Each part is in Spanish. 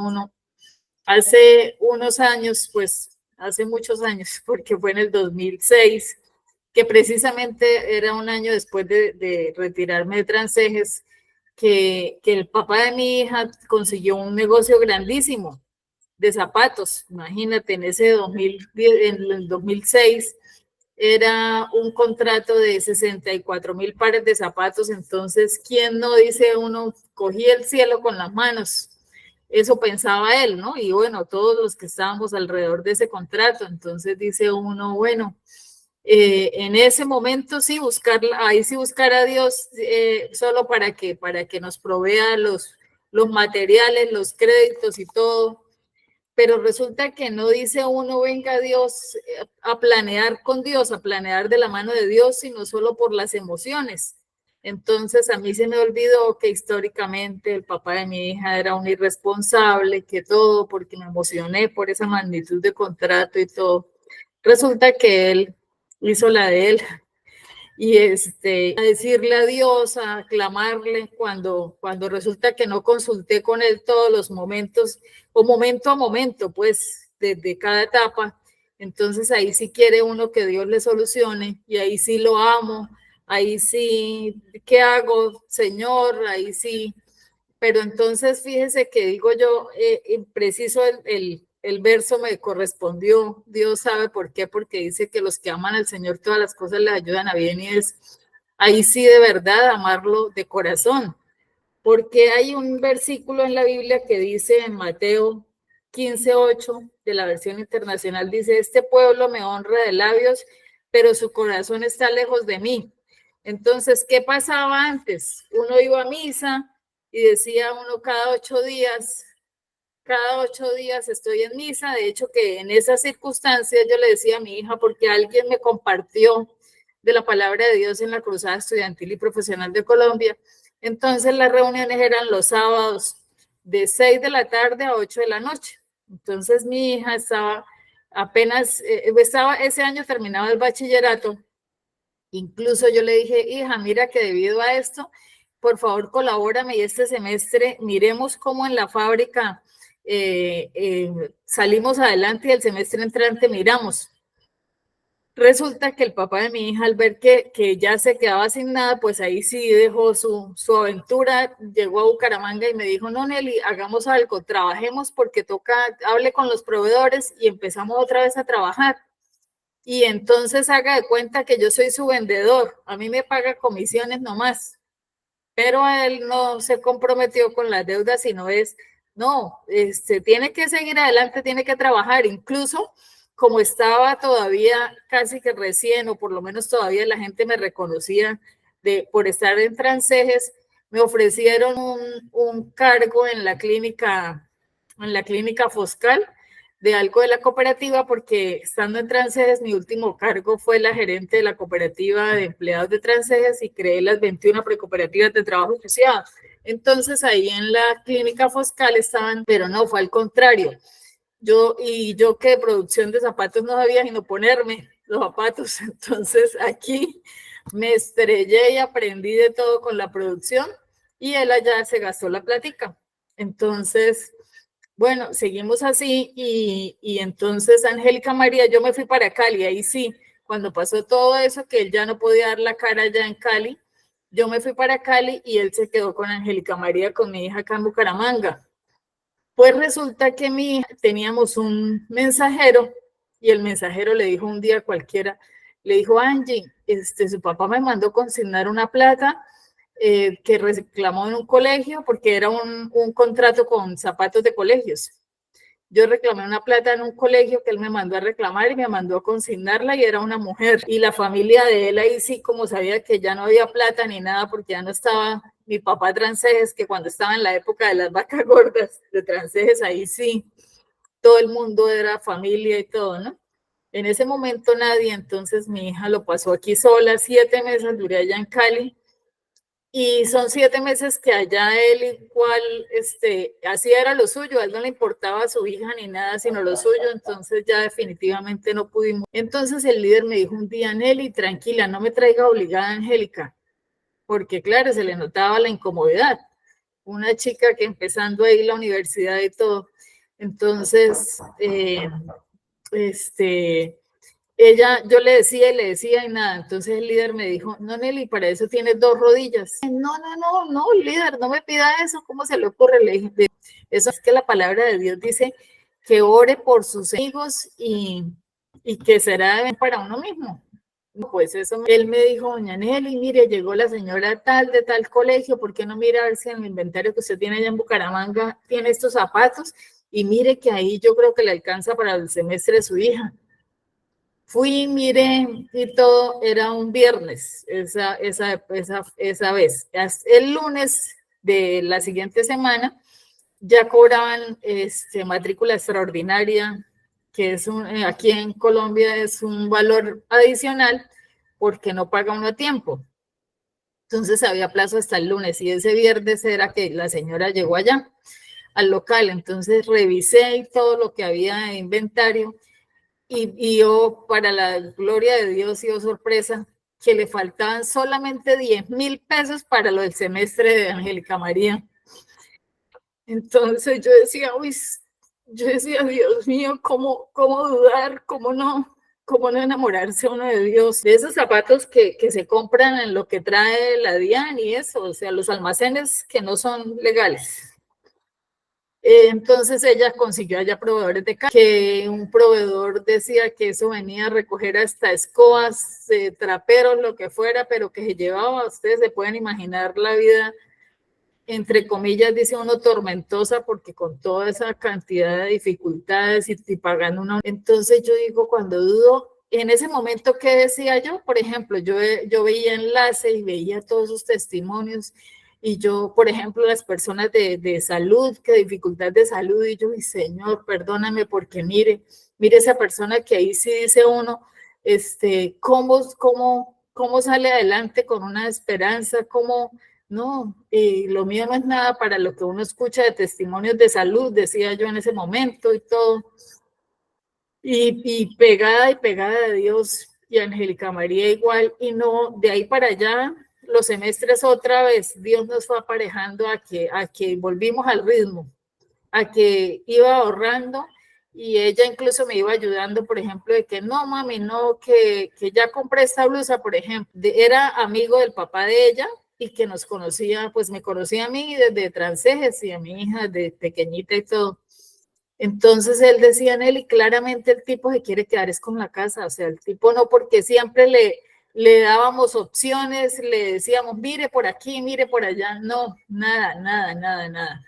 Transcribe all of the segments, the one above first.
uno. Hace unos años, pues hace muchos años, porque fue en el 2006, que precisamente era un año después de retirarme de Transejes, que el papá de mi hija consiguió un negocio grandísimo de zapatos. Imagínate, en ese 2010, en el 2006 era un contrato de 64,000 pares de zapatos. Entonces, ¿quién no dice uno, cogí el cielo con las manos? Eso pensaba él, ¿no? Y bueno, todos los que estábamos alrededor de ese contrato. Entonces dice uno, bueno, en ese momento sí ahí sí buscar a Dios, solo para que nos provea los materiales, los créditos y todo. Pero resulta que no dice uno, venga Dios, a planear con Dios, a planear de la mano de Dios, sino solo por las emociones. Entonces a mí se me olvidó que históricamente el papá de mi hija era un irresponsable, que todo, porque me emocioné por esa magnitud de contrato y todo. Resulta que él hizo la de él, y a decirle a Dios, a clamarle, cuando resulta que no consulté con él todos los momentos, o momento a momento, pues, desde cada etapa. Entonces ahí sí quiere uno que Dios le solucione, y ahí sí lo amo, ahí sí, ¿qué hago, Señor? Ahí sí. Pero entonces fíjese que digo yo, preciso el verso me correspondió. Dios sabe por qué, porque dice que los que aman al Señor todas las cosas les ayudan a bien, y es ahí sí de verdad amarlo de corazón. Porque hay un versículo en la Biblia que dice en Mateo 15:8 de la versión internacional, dice, este pueblo me honra de labios, pero su corazón está lejos de mí. Entonces, ¿qué pasaba antes? Uno iba a misa y decía uno cada 8 días estoy en misa. De hecho, que en esas circunstancias yo le decía a mi hija, porque alguien me compartió de la palabra de Dios en la Cruzada Estudiantil y Profesional de Colombia. Entonces las reuniones eran los sábados de 6 de la tarde a 8 de la noche. Entonces mi hija estaba ese año terminaba el bachillerato. Incluso yo le dije, hija, mira que debido a esto, por favor colabórame, y este semestre miremos cómo en la fábrica salimos adelante, y el semestre entrante miramos. Resulta que el papá de mi hija, al ver que ya se quedaba sin nada, pues ahí sí dejó su aventura, llegó a Bucaramanga y me dijo, no, Nelly, hagamos algo, trabajemos, porque toca, hable con los proveedores, y empezamos otra vez a trabajar. Y entonces haga de cuenta que yo soy su vendedor, a mí me paga comisiones nomás, pero él no se comprometió con las deudas, sino no, tiene que seguir adelante, tiene que trabajar. Incluso como estaba todavía casi que recién, o por lo menos todavía la gente me reconocía por estar en Transejes, me ofrecieron un cargo en la clínica Foscal, de algo de la cooperativa, porque estando en Transejes, mi último cargo fue la gerente de la cooperativa de empleados de Transejes, y creé las 21 precooperativas de trabajo asociado. Entonces ahí en la clínica Foscal estaban, pero no, fue al contrario. Yo que de producción de zapatos no sabía sino ponerme los zapatos. Entonces aquí me estrellé y aprendí de todo con la producción, y él allá se gastó la plática. Entonces, bueno, seguimos así, y entonces Angélica María, yo me fui para Cali. Ahí sí, cuando pasó todo eso, que él ya no podía dar la cara allá en Cali, yo me fui para Cali y él se quedó con Angélica María, con mi hija acá en Bucaramanga. Pues resulta que teníamos un mensajero, y el mensajero le dijo un día cualquiera, le dijo, Angie, su papá me mandó consignar una plata que reclamó en un colegio, porque era un contrato con zapatos de colegios. Yo reclamé una plata en un colegio que él me mandó a reclamar, y me mandó a consignarla, y era una mujer. Y la familia de él ahí sí, como sabía que ya no había plata ni nada, porque ya no estaba mi papá Transejes, que cuando estaba en la época de las vacas gordas de Transejes, ahí sí, todo el mundo era familia y todo, ¿no? En ese momento nadie. Entonces mi hija lo pasó aquí sola, 7 meses duré allá en Cali. Y son 7 meses que allá él igual, así era lo suyo, a él no le importaba a su hija ni nada, sino lo suyo. Entonces ya definitivamente no pudimos. Entonces el líder me dijo un día, Nelly, tranquila, no me traiga obligada a Angélica, porque claro, se le notaba la incomodidad. una chica que empezando ahí la universidad y todo. Entonces, yo le decía y nada. Entonces el líder me dijo, no, Nelly, para eso tienes 2 rodillas. No, líder, no me pida eso, ¿cómo se le ocurre? Le dije, eso es que la palabra de Dios dice que ore por sus amigos y que será para uno mismo. Pues eso, él me dijo, doña Nelly, mire, llegó la señora tal de tal colegio, ¿por qué no mira a ver si en el inventario que usted tiene allá en Bucaramanga tiene estos zapatos? Y mire que ahí yo creo que le alcanza para el semestre de su hija. Fui, miré y todo, era un viernes esa vez. El lunes de la siguiente semana ya cobraban matrícula extraordinaria, que es aquí en Colombia es un valor adicional porque no paga uno a tiempo. Entonces había plazo hasta el lunes y ese viernes era que la señora llegó allá al local. Entonces revisé y todo lo que había de inventario y yo, para la gloria de Dios y oh sorpresa, que le faltaban solamente 10.000 pesos para lo del semestre de Angélica María. Entonces yo decía, Dios mío, ¿cómo dudar? ¿Cómo no enamorarse uno de Dios? De esos zapatos que se compran en lo que trae la DIAN y eso, o sea, los almacenes que no son legales. Entonces ella consiguió allá proveedores de casa, que un proveedor decía que eso venía a recoger hasta escobas, traperos, lo que fuera, pero que se llevaba, ustedes se pueden imaginar la vida, entre comillas, dice uno, tormentosa, porque con toda esa cantidad de dificultades y pagando una... Entonces yo digo, cuando dudo, en ese momento, ¿qué decía yo? Por ejemplo, yo veía enlaces y veía todos sus testimonios y yo, por ejemplo, las personas de salud, que dificultad de salud, y yo, mi Señor, perdóname porque mire esa persona que ahí sí dice uno, cómo sale adelante con una esperanza, cómo... No, lo mío no es nada para lo que uno escucha de testimonios de salud, decía yo en ese momento y todo. Y pegada de Dios y Angélica María igual, y no, de ahí para allá, los semestres otra vez, Dios nos fue aparejando a que volvimos al ritmo, a que iba ahorrando, y ella incluso me iba ayudando, por ejemplo, de que no, mami, no, que ya compré esta blusa, por ejemplo. Era amigo del papá de ella y que nos conocía, pues me conocía a mí desde Transejes y a mi hija de pequeñita y todo. Entonces él decía, Nelly, claramente el tipo se quiere quedar es con la casa, o sea, el tipo no, porque siempre le dábamos opciones, le decíamos, mire por aquí, mire por allá, no, nada.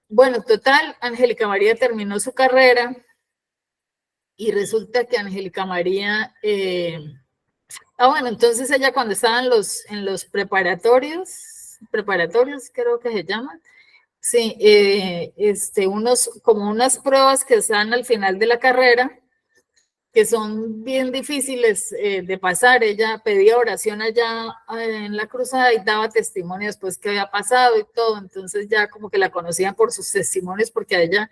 Bueno, total, Angélica María terminó su carrera y resulta que Angélica María, bueno, entonces ella cuando estaba en los preparatorios creo que se llaman, sí, como unas pruebas que están al final de la carrera, que son bien difíciles de pasar. Ella pedía oración allá en la cruzada y daba testimonio después que había pasado y todo, entonces ya como que la conocían por sus testimonios porque a ella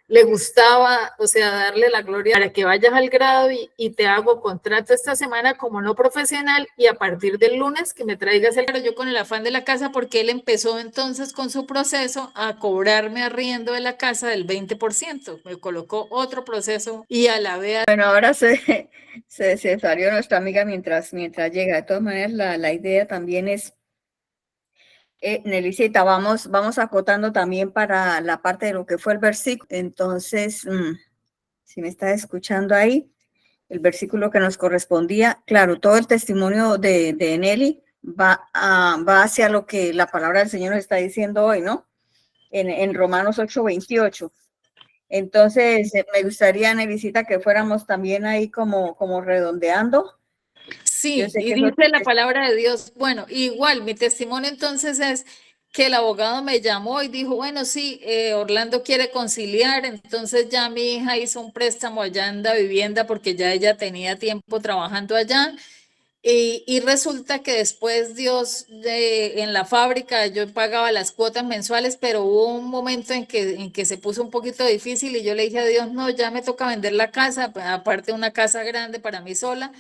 le gustaba, o sea, darle la gloria para que vayas al grado y te hago contrato esta semana como no profesional y a partir del lunes que me traigas el... Yo con el afán de la casa porque él empezó entonces con su proceso a cobrarme arriendo de la casa del 20%, me colocó otro proceso y a la vez... Bueno, ahora se salió nuestra amiga mientras llega. De todas maneras, la idea también es... Nelicita, vamos acotando también para la parte de lo que fue el versículo. Entonces, si me está escuchando ahí, el versículo que nos correspondía, claro, todo el testimonio de Nelly va hacia lo que la palabra del Señor nos está diciendo hoy, ¿no? En Romanos 8:28. Entonces, me gustaría, Nelicita, que fuéramos también ahí como redondeando. Sí, y dice la palabra de Dios. Bueno, igual mi testimonio entonces es que el abogado me llamó y dijo, bueno, sí, Orlando quiere conciliar, entonces ya mi hija hizo un préstamo allá en la vivienda porque ya ella tenía tiempo trabajando allá. Y resulta que después Dios, en la fábrica, yo pagaba las cuotas mensuales, pero hubo un momento en que se puso un poquito difícil y yo le dije a Dios, no, ya me toca vender la casa, aparte una casa grande para mí sola.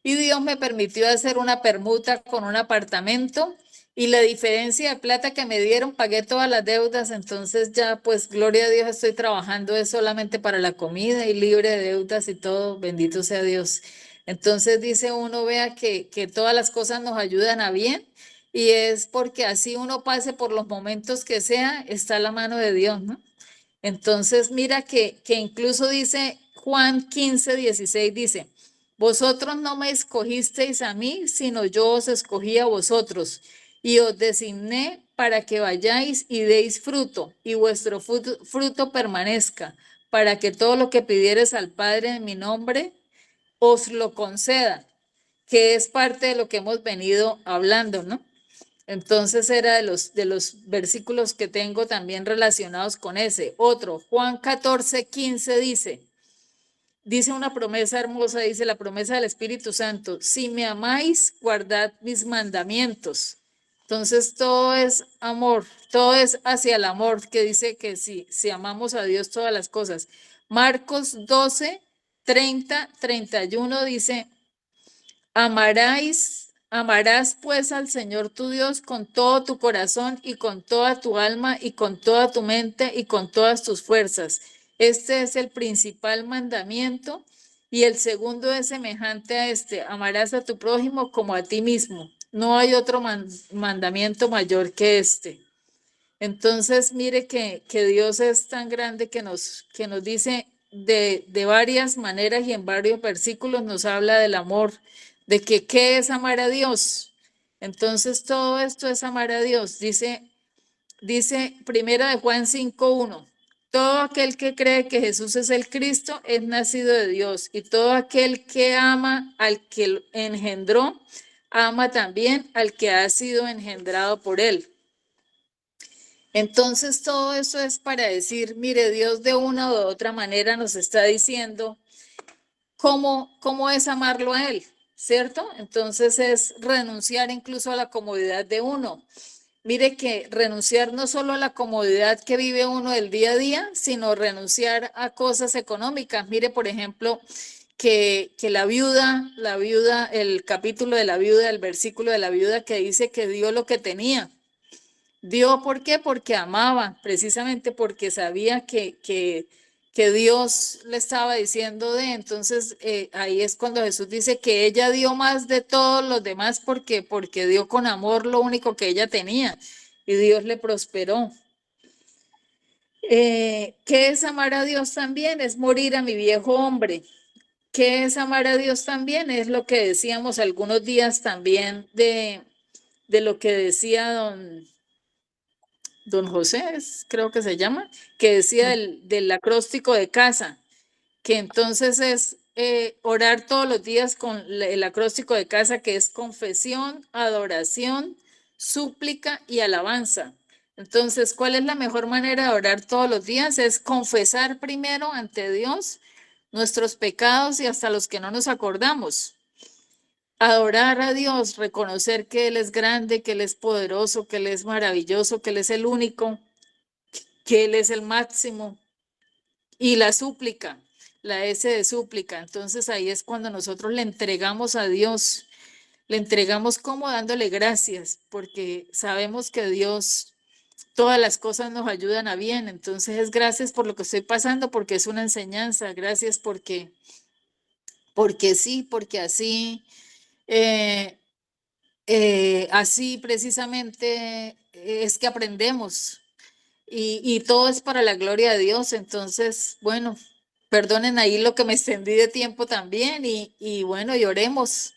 Y Dios me permitió hacer una permuta con un apartamento y la diferencia de plata que me dieron, pagué todas las deudas, entonces ya pues gloria a Dios estoy trabajando es solamente para la comida y libre de deudas y todo, bendito sea Dios. Entonces dice uno, vea que todas las cosas nos ayudan a bien y es porque así uno pase por los momentos que sea, está la mano de Dios, ¿no? Entonces, mira que incluso dice Juan 15:16, dice, vosotros no me escogisteis a mí, sino yo os escogí a vosotros y os designé para que vayáis y deis fruto y vuestro fruto permanezca, para que todo lo que pidieres al Padre en mi nombre os lo conceda, que es parte de lo que hemos venido hablando, ¿no? Entonces era de los versículos que tengo también relacionados con ese. Otro, Juan 14:15 dice una promesa hermosa, dice la promesa del Espíritu Santo, si me amáis, guardad mis mandamientos. Entonces todo es amor, todo es hacia el amor, que dice que si amamos a Dios todas las cosas. Marcos 12:30-31 dice, amarás pues al Señor tu Dios con todo tu corazón y con toda tu alma y con toda tu mente y con todas tus fuerzas. Este es el principal mandamiento y el segundo es semejante a este, amarás a tu prójimo como a ti mismo. No hay otro mandamiento mayor que este. Entonces, mire que Dios es tan grande que nos dice de varias maneras y en varios versículos nos habla del amor, de que qué es amar a Dios. Entonces, todo esto es amar a Dios. Dice Primera de Juan 5:1. Todo aquel que cree que Jesús es el Cristo es nacido de Dios y todo aquel que ama al que engendró, ama también al que ha sido engendrado por él. Entonces, todo eso es para decir, mire, Dios de una u otra manera nos está diciendo cómo es amarlo a Él, ¿cierto? Entonces es renunciar incluso a la comodidad de uno. Mire que renunciar no solo a la comodidad que vive uno del día a día, sino renunciar a cosas económicas. Mire, por ejemplo, que la viuda, el capítulo de la viuda, el versículo de la viuda que dice que dio lo que tenía. Dio, ¿por qué? Porque amaba, precisamente porque sabía que Dios le estaba diciendo entonces ahí es cuando Jesús dice que ella dio más de todos los demás porque dio con amor lo único que ella tenía y Dios le prosperó. ¿Qué es amar a Dios también? Es morir a mi viejo hombre. ¿Qué es amar a Dios también? Es lo que decíamos algunos días también de lo que decía don José, creo que se llama, que decía del acróstico de casa, que entonces es orar todos los días con el acróstico de casa, que es confesión, adoración, súplica y alabanza. Entonces, ¿cuál es la mejor manera de orar todos los días? Es confesar primero ante Dios nuestros pecados y hasta los que no nos acordamos. Adorar a Dios, reconocer que Él es grande, que Él es poderoso, que Él es maravilloso, que Él es el único, que Él es el máximo. Y la súplica, la S de súplica. Entonces ahí es cuando nosotros le entregamos a Dios, le entregamos como dándole gracias, porque sabemos que Dios, todas las cosas nos ayudan a bien. Entonces es gracias por lo que estoy pasando, porque es una enseñanza. Gracias porque sí, porque así. eh, así precisamente es que aprendemos y todo es para la gloria de Dios. Entonces, bueno, perdonen ahí lo que me extendí de tiempo también y bueno, y oremos.